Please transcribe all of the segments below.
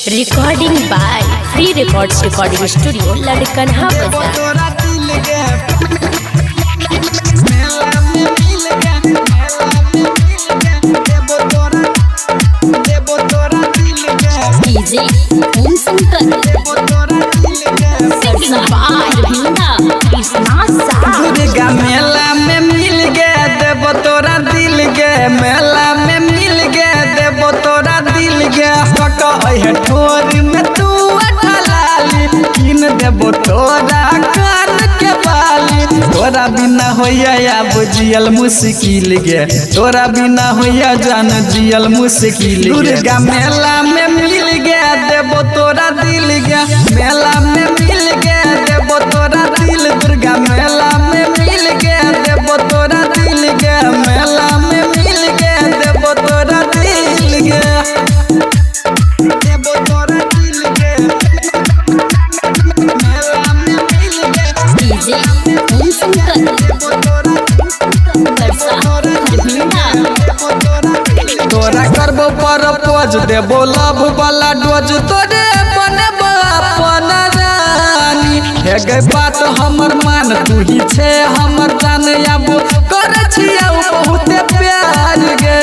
Recording by free records recording studio Ladkanaha बाजार। DJ ओम शंकर दुर्गा मेला में मिल गए देवो तोरा दिल गे, मेला में मिल गए देवो तोरा दिल गे। है ठोरी में तू अठलाली किन देवो तोरा कान के बाली। तोरा बिना होया बुझियल मुश्किल गे, तोरा बिना होया जान जियल मुश्किल। दुर्गा मेला में मिल गए देवो तोरा दिल गे, मेला में मिल गए देवो तोरा दिल। दुर्गा मेला में मिल गए देवो तोरा दिल गे, मेला में मिल गए देवो तोरा दिल गे, देवो तोरा दिल गे, मेला में मिल गए। डीजे ओम शंकर तोरा करबो परपोज देबो लव वाला डोज, तोरे बनबो अपन रानी। हे गे बात हमर मान तू ही छे हमर जान, आबो करे छियौ बहुत प्यार गे।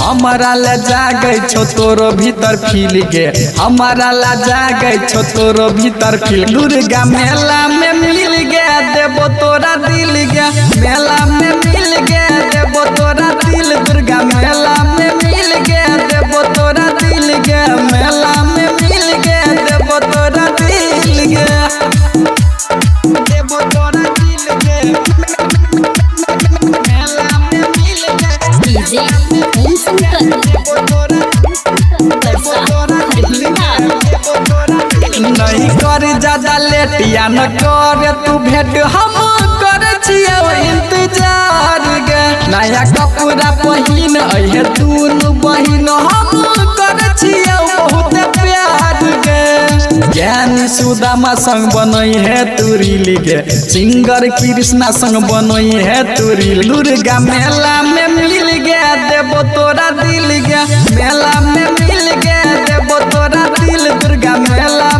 हमारा ला जागै छो तोरो भीतर फील गे, हमारा ला जागै छो तोरो भीतर फील। दुर्गा मेला में मिल गए देबो तोरा दिल गे, मेला में मिल गए देबो तोरा दिल। दुर्गा मेला में मिल गए देबो तोरा दिल गे, मेला में मिल गए देबो तोरा दिल गे, देबो तोरा दिल गे, मेला में मिल गए। डीजे ओम शंकर नहीं कर ज्यादा लेट या न कर तू भेंट, हम करे छियौ इंतजार गे। नया कपड़ा पहिन अहे दुनू बहिन, हम करे छियौ बहुत प्यार गे। ज्ञानी सुदामा संग बनई है तुरील गे, सिंगर कृष्णा संग बनई है तुरील। दुर्गा मेला में मिल गए देबो तोरा दिल गे, मेला में मिल गए देबो तोरा दिल। दुर्गा मेला